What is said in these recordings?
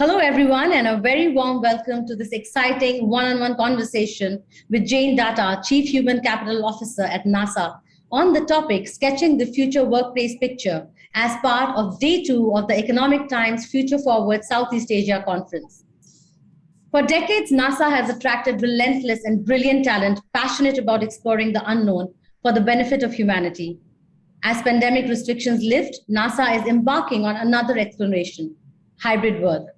Hello, everyone, and a very warm welcome to this exciting one-on-one conversation with Jane Datta, Chief Human Capital Officer at NASA, on the topic Sketching the Future Workplace Picture as part of Day 2 of the Economic Times Future Forward Southeast Asia Conference. For decades, NASA has attracted relentless and brilliant talent passionate about exploring the unknown for the benefit of humanity. As pandemic restrictions lift, NASA is embarking on another exploration, hybrid work.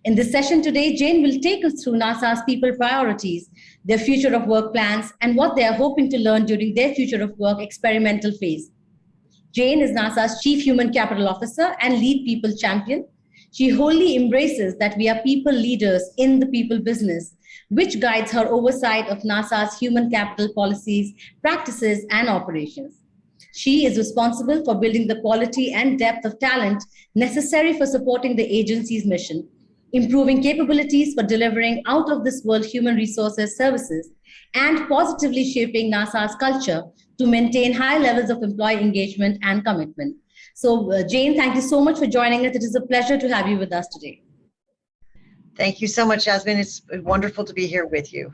In this session today, Jane will take us through NASA's people priorities, their future of work plans, and what they are hoping to learn during their future of work experimental phase. Jane is NASA's Chief Human Capital Officer and lead people champion. She wholly embraces that we are people leaders in the people business, which guides her oversight of NASA's human capital policies, practices, and operations. She is responsible for building the quality and depth of talent necessary for supporting the agency's mission, improving capabilities for delivering out-of-this-world human resources services, and positively shaping NASA's culture to maintain high levels of employee engagement and commitment. So, Jane, thank you so much for joining us. It is a pleasure to have you with us today. Thank you so much, Yasmin. It's wonderful to be here with you.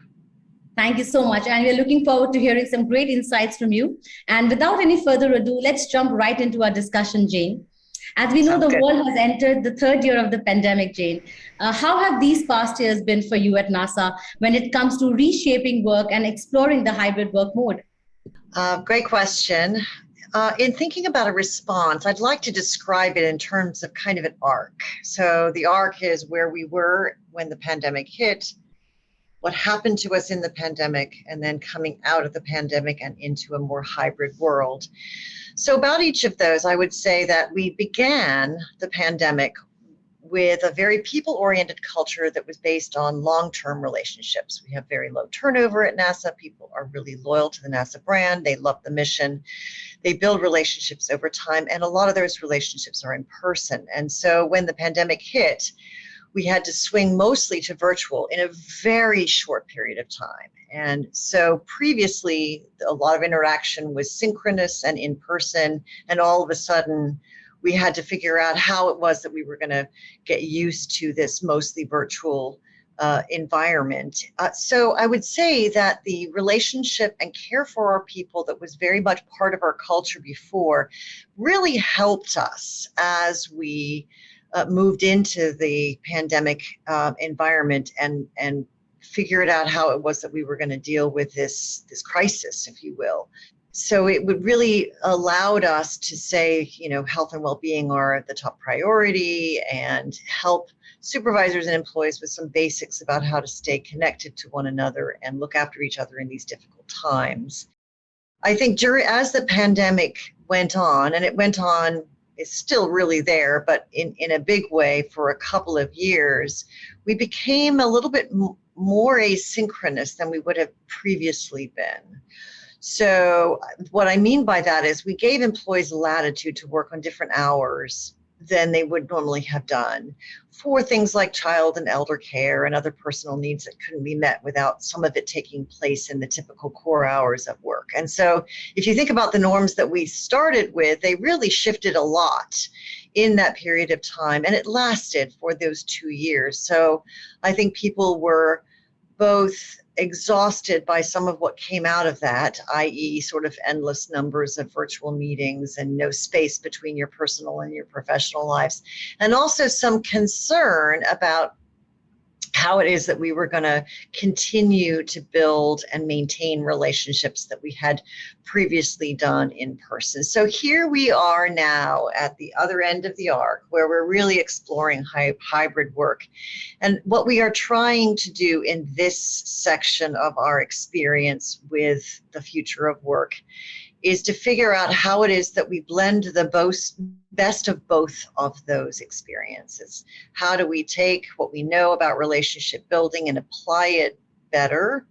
Thank you so much. And we're looking forward to hearing some great insights from you. And without any further ado, let's jump right into our discussion, Jane. As we know, the world has entered the third year of the pandemic, Jane. How have these past years been for you at NASA when it comes to reshaping work and exploring the hybrid work mode? Great question. In thinking about a response, I'd like to describe it in terms of kind of an arc. So the arc is where we were when the pandemic hit, what happened to us in the pandemic, and then coming out of the pandemic and into a more hybrid world. So about each of those, I would say that we began the pandemic with a very people-oriented culture that was based on long-term relationships. We have very low turnover at NASA. People are really loyal to the NASA brand. They love the mission. They build relationships over time, and a lot of those relationships are in person. And so when the pandemic hit, we had to swing mostly to virtual in a very short period of time. And so previously, a lot of interaction was synchronous and in person, and all of a sudden, we had to figure out how it was that we were going to get used to this mostly virtual environment. So I would say that the relationship and care for our people that was very much part of our culture before really helped us as we moved into the pandemic environment and figured out how it was that we were going to deal with this crisis, if you will. So it would really allowed us to say, health and well-being are the top priority, and help supervisors and employees with some basics about how to stay connected to one another and look after each other in these difficult times. I think as the pandemic went on, and it went on, is still really there, but in a big way for a couple of years, we became a little bit more asynchronous than we would have previously been. So what I mean by that is we gave employees latitude to work on different hours than they would normally have done for things like child and elder care and other personal needs that couldn't be met without some of it taking place in the typical core hours of work. And so if you think about the norms that we started with, they really shifted a lot in that period of time, and it lasted for those 2 years. So I think people were both exhausted by some of what came out of that, i.e. sort of endless numbers of virtual meetings and no space between your personal and your professional lives, and also some concern about how it is that we were going to continue to build and maintain relationships that we had previously done in person. So here we are now at the other end of the arc, where we're really exploring hybrid work. And what we are trying to do in this section of our experience with the future of work is to figure out how it is that we blend the best of both of those experiences. How do we take what we know about relationship building and apply it better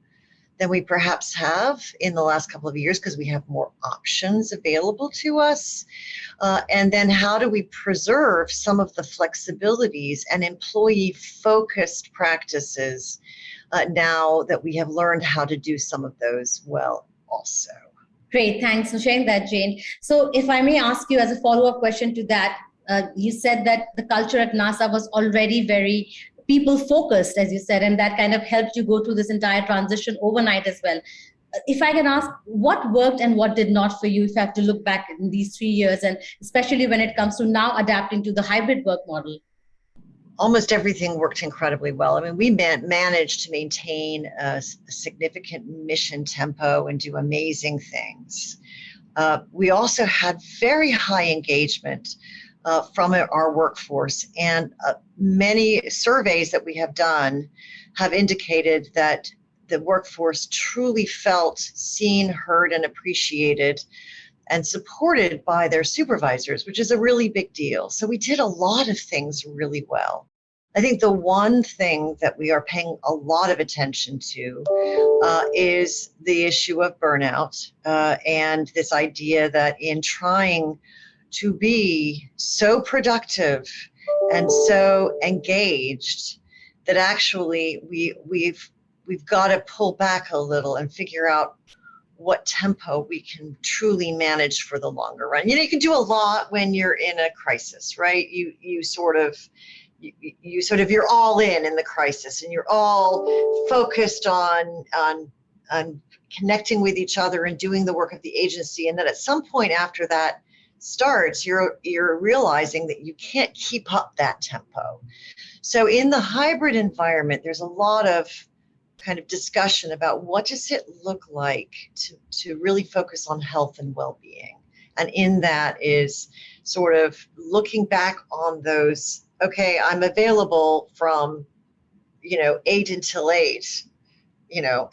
than we perhaps have in the last couple of years, because we have more options available to us? And then how do we preserve some of the flexibilities and employee-focused practices now that we have learned how to do some of those well also? Great, thanks for sharing that, Jane. So if I may ask you as a follow-up question to that, You said that the culture at NASA was already very people focused, as you said, and that kind of helped you go through this entire transition overnight as well. If I can ask, what worked and what did not for you if you have to look back in these 3 years, and especially when it comes to now adapting to the hybrid work model? Almost everything worked incredibly well. I mean, we managed to maintain a significant mission tempo and do amazing things. We also had very high engagement from our workforce, and many surveys that we have done have indicated that the workforce truly felt seen, heard, and appreciated and supported by their supervisors, which is a really big deal. So we did a lot of things really well. I think the one thing that we are paying a lot of attention to is the issue of burnout and this idea that in trying to be so productive and so engaged that actually we've got to pull back a little and figure out what tempo we can truly manage for the longer run. You know, you can do a lot when you're in a crisis, right? You're all in the crisis, and you're all focused on connecting with each other and doing the work of the agency. And then at some point after that starts, you're realizing that you can't keep up that tempo. So in the hybrid environment, there's a lot of kind of discussion about what does it look like to really focus on health and well-being. And in that is sort of looking back on those, okay, I'm available from, 8 until 8,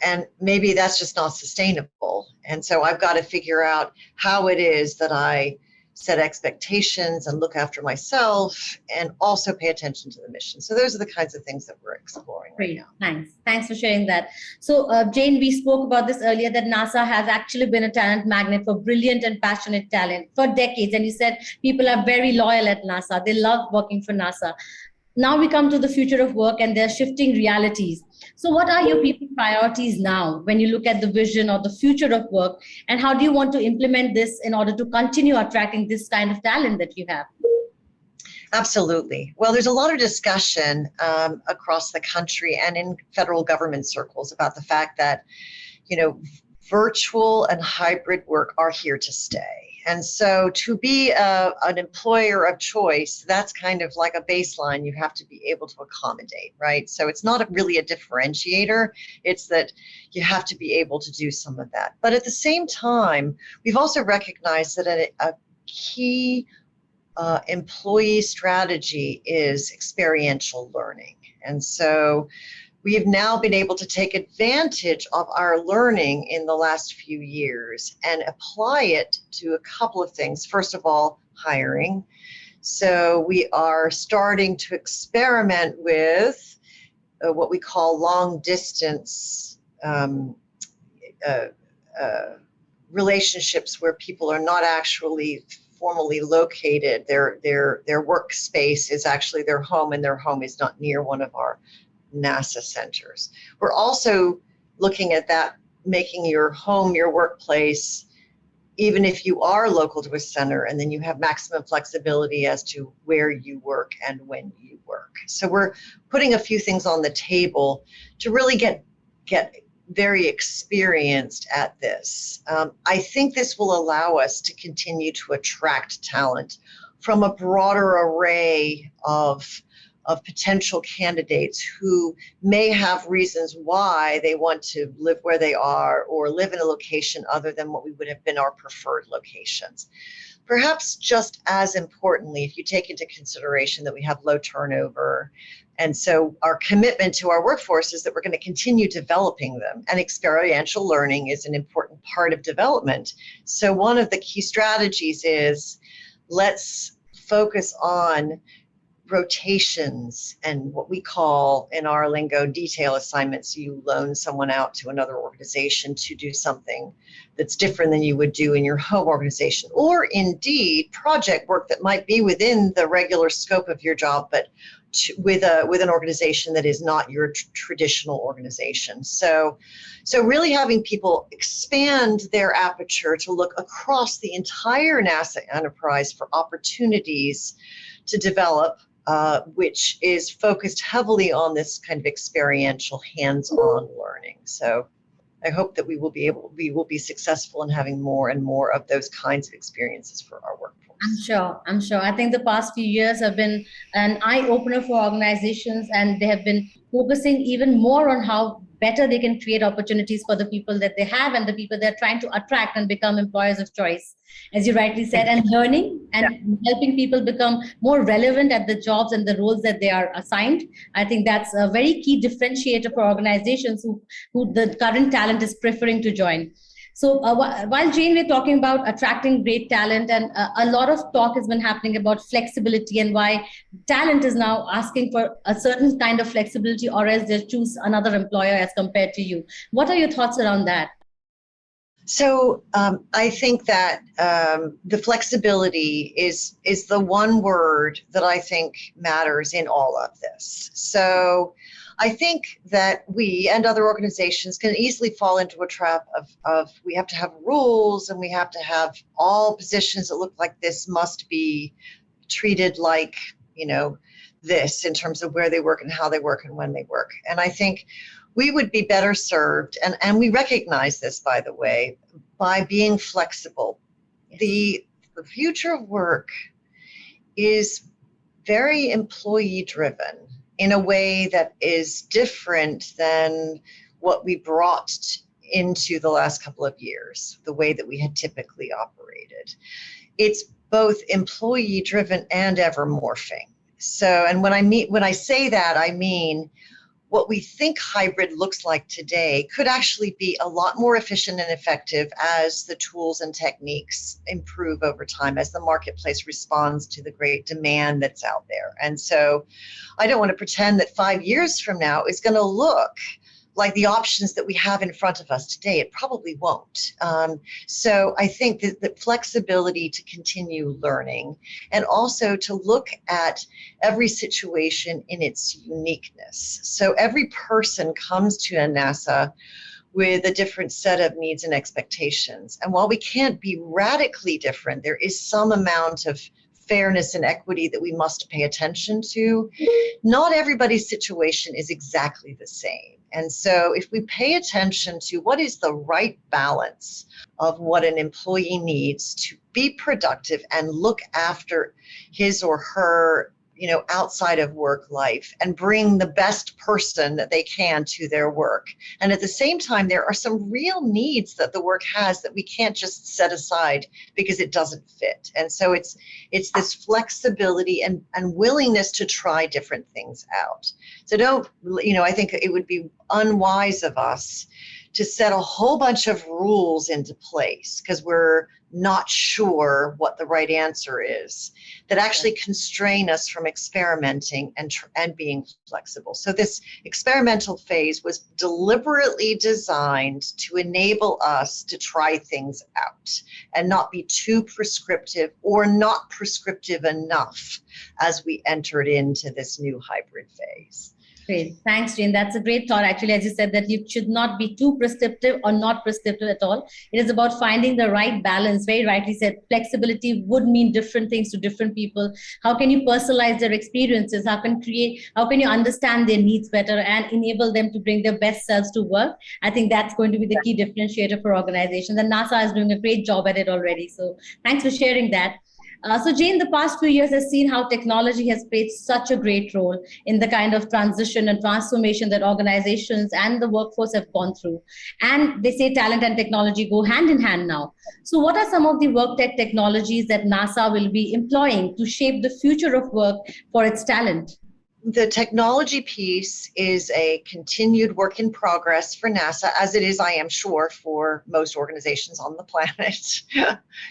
and maybe that's just not sustainable. And so I've got to figure out how it is that I set expectations and look after myself and also pay attention to the mission. So those are the kinds of things that we're exploring right now. Thanks for sharing that. So Jane, we spoke about this earlier, that NASA has actually been a talent magnet for brilliant and passionate talent for decades. And you said people are very loyal at NASA. They love working for NASA. Now we come to the future of work, and there are shifting realities. So what are your people priorities now when you look at the vision or the future of work, and how do you want to implement this in order to continue attracting this kind of talent that you have? Absolutely. Well, there's a lot of discussion across the country and in federal government circles about the fact that, virtual and hybrid work are here to stay. And so to be an employer of choice, that's kind of like a baseline you have to be able to accommodate, right? So it's not really a differentiator. It's that you have to be able to do some of that. But at the same time, we've also recognized that a key employee strategy is experiential learning. And so we have now been able to take advantage of our learning in the last few years and apply it to a couple of things. First of all, hiring. So we are starting to experiment with what we call long distance relationships, where people are not actually formally located. Their workspace is actually their home, and their home is not near one of our NASA centers. We're also looking at that, making your home your workplace, even if you are local to a center, and then you have maximum flexibility as to where you work and when you work. So we're putting a few things on the table to really get very experienced at this. I think this will allow us to continue to attract talent from a broader array of potential candidates who may have reasons why they want to live where they are or live in a location other than what we would have been our preferred locations. Perhaps just as importantly, if you take into consideration that we have low turnover, and so our commitment to our workforce is that we're going to continue developing them, and experiential learning is an important part of development. So one of the key strategies is let's focus on rotations and what we call in our lingo detail assignments. You loan someone out to another organization to do something that's different than you would do in your home organization, or indeed project work that might be within the regular scope of your job, but with an organization that is not your traditional organization. So really having people expand their aperture to look across the entire NASA enterprise for opportunities to develop, which is focused heavily on this kind of experiential, hands-on learning. So I hope that we will be successful in having more and more of those kinds of experiences for our workforce. I'm sure. I think the past few years have been an eye-opener for organizations, and they have been focusing even more on how better they can create opportunities for the people that they have and the people they're trying to attract and become employers of choice, as you rightly said, and learning and helping people become more relevant at the jobs and the roles that they are assigned. I think that's a very key differentiator for organizations who the current talent is preferring to join. So while Jane, we're talking about attracting great talent, and a lot of talk has been happening about flexibility and why talent is now asking for a certain kind of flexibility, or else they choose another employer as compared to you. What are your thoughts around that? So I think that the flexibility is the one word that I think matters in all of this. So I think that we and other organizations can easily fall into a trap of we have to have rules, and we have to have all positions that look like this must be treated like, this in terms of where they work and how they work and when they work. And I think we would be better served, and we recognize this, by the way, by being flexible. Yes. The future of work is very employee driven in a way that is different than what we brought into the last couple of years, the way that we had typically operated. It's both employee driven and ever morphing. So, and when I say that, I mean what we think hybrid looks like today could actually be a lot more efficient and effective as the tools and techniques improve over time, as the marketplace responds to the great demand that's out there. And so I don't want to pretend that 5 years from now is going to look like the options that we have in front of us today. It probably won't. So I think that the flexibility to continue learning, and also to look at every situation in its uniqueness. So every person comes to a NASA with a different set of needs and expectations. And while we can't be radically different, there is some amount of fairness and equity that we must pay attention to. Not everybody's situation is exactly the same. And so if we pay attention to what is the right balance of what an employee needs to be productive and look after his or her, outside of work life, and bring the best person that they can to their work. And at the same time, there are some real needs that the work has that we can't just set aside because it doesn't fit. And so it's this flexibility and willingness to try different things out. So I think it would be unwise of us to set a whole bunch of rules into place because we're not sure what the right answer is, that actually constrain us from experimenting and being flexible. So this experimental phase was deliberately designed to enable us to try things out and not be too prescriptive or not prescriptive enough as we entered into this new hybrid phase. Great. Thanks, Jane. That's a great thought. Actually, as you said, that you should not be too prescriptive or not prescriptive at all. It is about finding the right balance. Very rightly said, flexibility would mean different things to different people. How can you personalize their experiences? How can you understand their needs better and enable them to bring their best selves to work? I think that's going to be the key differentiator for organizations. And NASA is doing a great job at it already. So thanks for sharing that. So Jane, the past few years has seen how technology has played such a great role in the kind of transition and transformation that organizations and the workforce have gone through. And they say talent and technology go hand in hand now. So what are some of the work tech technologies that NASA will be employing to shape the future of work for its talent? The technology piece is a continued work in progress for NASA, as it is, I am sure, for most organizations on the planet.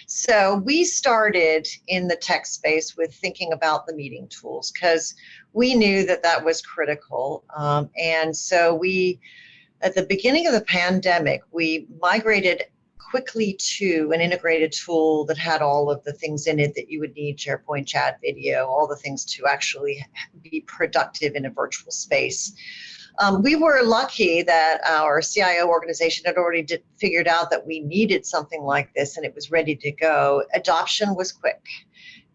So we started in the tech space with thinking about the meeting tools because we knew that was critical. And so at the beginning of the pandemic, we migrated quickly to an integrated tool that had all of the things in it that you would need, SharePoint, chat, video, all the things to actually be productive in a virtual space. We were lucky that our CIO organization had already figured out that we needed something like this and it was ready to go. Adoption was quick.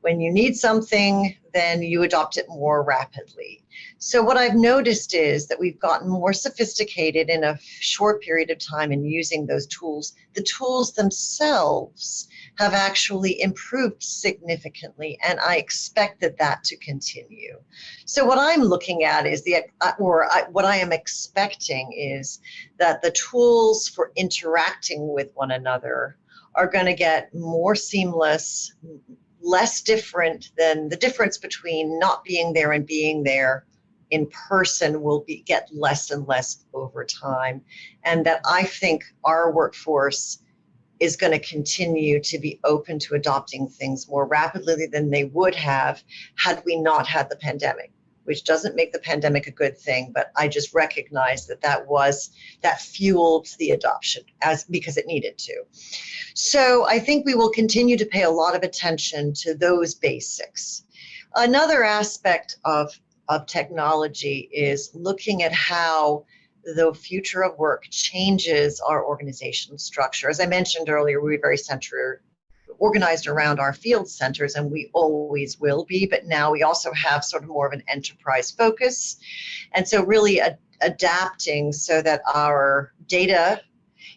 When you need something, then you adopt it more rapidly. So what I've noticed is that we've gotten more sophisticated in a short period of time in using those tools. The tools themselves have actually improved significantly, and I expected that to continue. So what I'm looking at is what I am expecting is that the tools for interacting with one another are going to get more seamless, less different than the difference between not being there and being there in person will get less and less over time. And that I think our workforce is going to continue to be open to adopting things more rapidly than they would have had we not had the pandemic, which doesn't make the pandemic a good thing, but I just recognize that fueled the adoption because it needed to. So I think we will continue to pay a lot of attention to those basics. Another aspect of technology is looking at how the future of work changes our organizational structure. As I mentioned earlier, we're very organized around our field centers, and we always will be, but now we also have sort of more of an enterprise focus. And so really adapting so that our data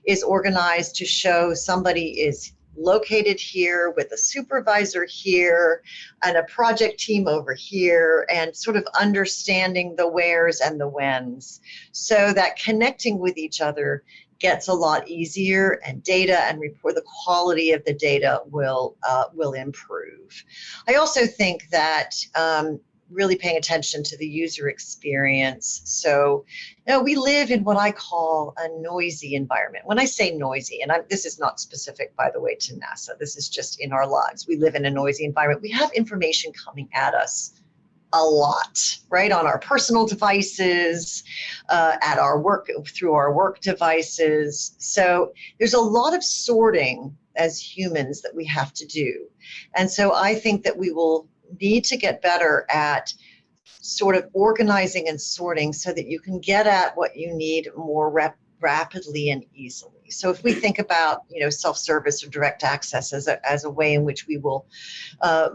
is organized to show somebody is located here with a supervisor here and a project team over here, and sort of understanding the wheres and the whens so that connecting with each other gets a lot easier, and data and the quality of the data will improve. I also think that really paying attention to the user experience. So, we live in what I call a noisy environment. When I say noisy, and this is not specific, by the way, to NASA, this is just in our lives. We live in a noisy environment. We have information coming at us a lot, right? On our personal devices, at our work, through our work devices. So there's a lot of sorting as humans that we have to do. And so I think that we will need to get better at sort of organizing and sorting so that you can get at what you need more rapidly and easily. So if we think about, self-service or direct access as a way in which we will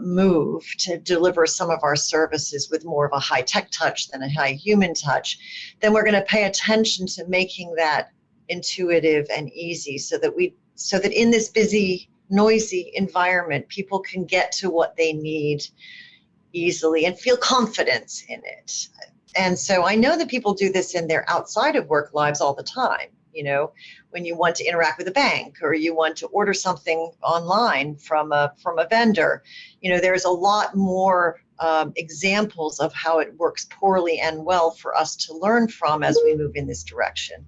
move to deliver some of our services with more of a high-tech touch than a high human touch, then we're going to pay attention to making that intuitive and easy so that in this busy, noisy environment, people can get to what they need easily and feel confidence in it. And so I know that people do this in their outside of work lives all the time. When you want to interact with a bank or you want to order something online from a vendor, there's a lot more examples of how it works poorly and well for us to learn from as we move in this direction.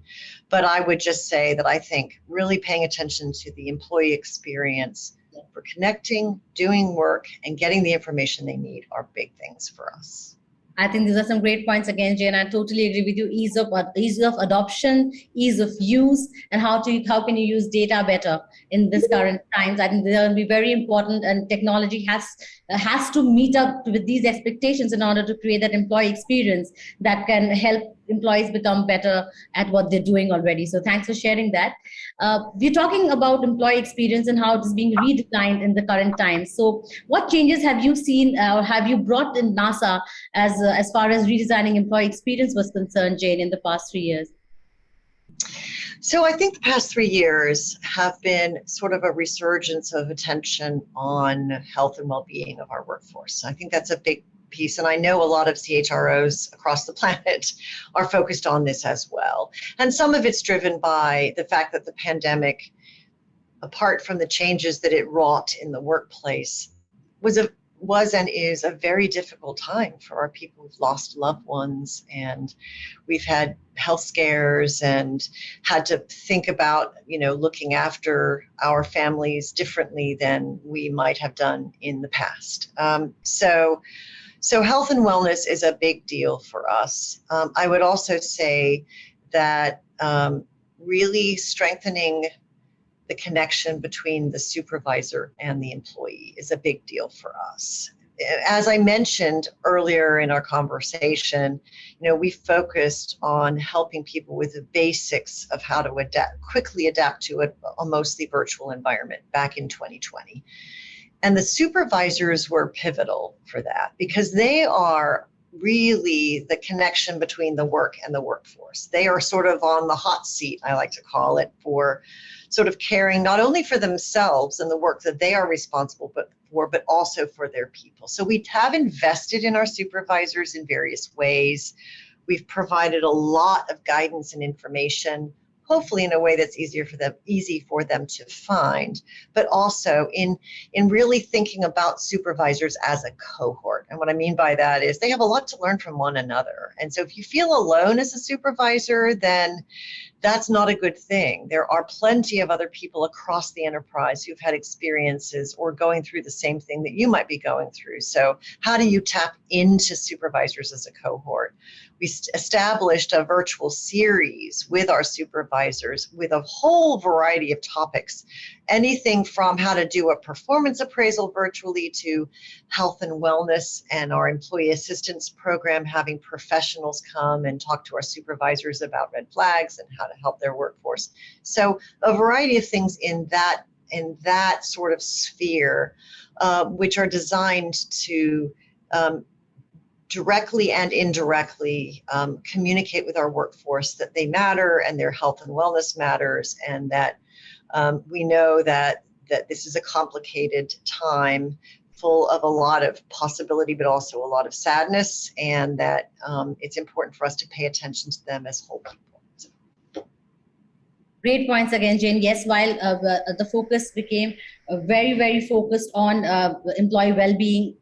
But I would just say that I think really paying attention to the employee experience for connecting, doing work, and getting the information they need are big things for us. I think these are some great points again, Jane. I totally agree with you. Ease of adoption, ease of use, and how can you use data better in this current times. I think they will be very important, and technology has to meet up with these expectations in order to create that employee experience that can help employees become better at what they're doing already. So thanks for sharing that. We're talking about employee experience and how it is being redesigned in the current times. So what changes have you seen or have you brought in NASA as far as redesigning employee experience was concerned, Jane, in the past 3 years? So I think the past 3 years have been sort of a resurgence of attention on health and well-being of our workforce. I think that's a big piece, and I know a lot of CHROs across the planet are focused on this as well. And some of it's driven by the fact that the pandemic, apart from the changes that it wrought in the workplace, was and is a very difficult time for our people who've lost loved ones, and we've had health scares and had to think about, looking after our families differently than we might have done in the past. So health and wellness is a big deal for us. I would also say that really strengthening the connection between the supervisor and the employee is a big deal for us. As I mentioned earlier in our conversation, we focused on helping people with the basics of how to quickly adapt to a mostly virtual environment back in 2020. And the supervisors were pivotal for that because they are really the connection between the work and the workforce. They are sort of on the hot seat, I like to call it, for sort of caring not only for themselves and the work that they are responsible for, but also for their people. So we have invested in our supervisors in various ways. We've provided a lot of guidance and information, hopefully in a way that's easy for them to find, but also in really thinking about supervisors as a cohort. And what I mean by that is they have a lot to learn from one another. And so if you feel alone as a supervisor, then that's not a good thing. There are plenty of other people across the enterprise who've had experiences or going through the same thing that you might be going through. So how do you tap into supervisors as a cohort? We established a virtual series with our supervisors with a whole variety of topics, anything from how to do a performance appraisal virtually to health and wellness, and our employee assistance program, having professionals come and talk to our supervisors about red flags and how to help their workforce. So a variety of things in that sort of sphere, which are designed to directly and indirectly communicate with our workforce that they matter and their health and wellness matters, and that we know that this is a complicated time full of a lot of possibility, but also a lot of sadness, and that it's important for us to pay attention to them as whole people. Great points again, Jane. Yes, while the focus became very, very focused on employee well-being,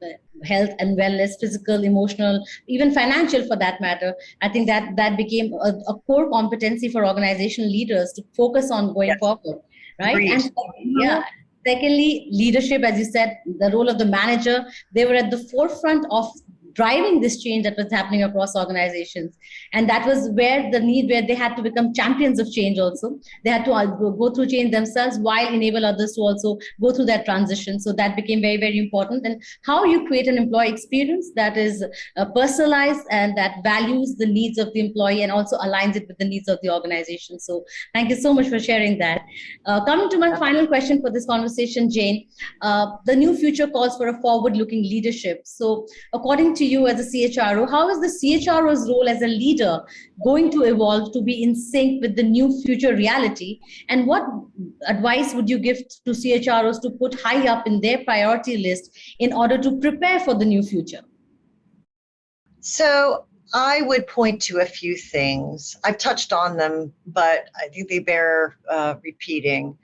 health and wellness, physical, emotional, even financial for that matter, I think that became a core competency for organizational leaders to focus on going forward, right? Agreed. And secondly, leadership, as you said, the role of the manager, they were at the forefront of driving this change that was happening across organizations. And that was where they had to become champions of change also. They had to go through change themselves while enable others to also go through that transition. So that became very, very important. And how you create an employee experience that is personalized and that values the needs of the employee and also aligns it with the needs of the organization. So thank you so much for sharing that. Coming to my final question for this conversation, Jane, the new future calls for a forward-looking leadership. So according to you as a CHRO, how is the CHRO's role as a leader going to evolve to be in sync with the new future reality? And what advice would you give to CHROs to put high up in their priority list in order to prepare for the new future? So I would point to a few things. I've touched on them, but I think they bear repeating.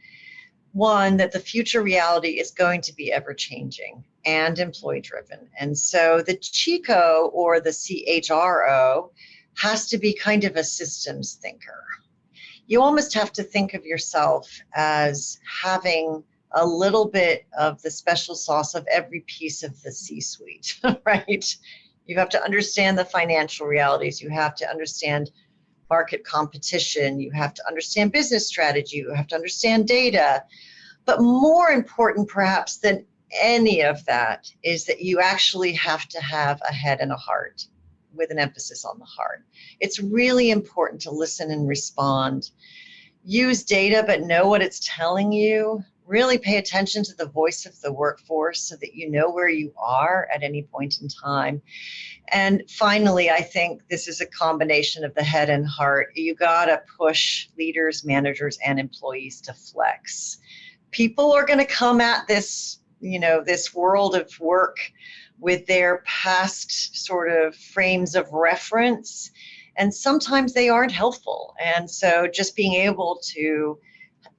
One, that the future reality is going to be ever-changing and employee-driven. And so the CHCO or the CHRO has to be kind of a systems thinker. You almost have to think of yourself as having a little bit of the special sauce of every piece of the C-suite, right? You have to understand the financial realities. You have to understand market competition. You have to understand business strategy. You have to understand data. But more important, perhaps, than any of that is that you actually have to have a head and a heart, with an emphasis on the heart. It's really important to listen and respond. Use data, but know what it's telling you. Really pay attention to the voice of the workforce so that you know where you are at any point in time. And finally, I think this is a combination of the head and heart. You gotta push leaders, managers, and employees to flex. People are gonna come at this, this world of work with their past sort of frames of reference, and sometimes they aren't helpful. And so just being able to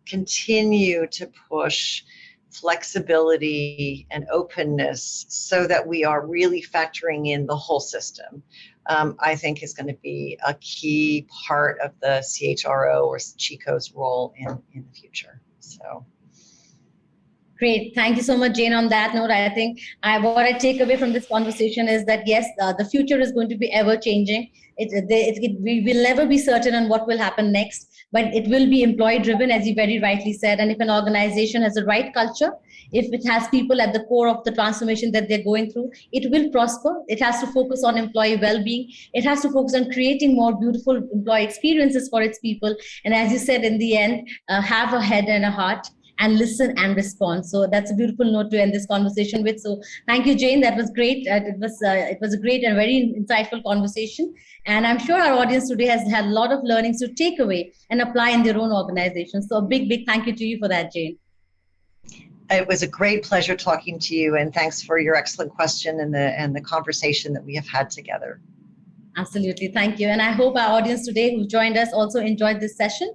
continue to push flexibility and openness so that we are really factoring in the whole system, I think is going to be a key part of the CHRO or CHCO's role in the future. So. Great. Thank you so much, Jane. On that note, I think what I take away from this conversation is that, yes, the future is going to be ever changing. We will never be certain on what will happen next, but it will be employee driven, as you very rightly said. And if an organization has the right culture, if it has people at the core of the transformation that they're going through, it will prosper. It has to focus on employee well-being. It has to focus on creating more beautiful employee experiences for its people. And as you said, in the end, have a head and a heart, and listen and respond. So that's a beautiful note to end this conversation with. So thank you, Jane. That was great. It was a great and very insightful conversation. And I'm sure our audience today has had a lot of learnings to take away and apply in their own organizations. So a big, big thank you to you for that, Jane. It was a great pleasure talking to you, and thanks for your excellent question and the conversation that we have had together. Absolutely. Thank you. And I hope our audience today who joined us also enjoyed this session.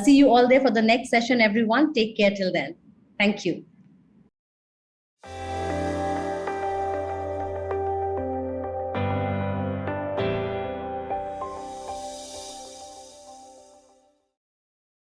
See you all there for the next session, everyone. Take care till then. Thank you.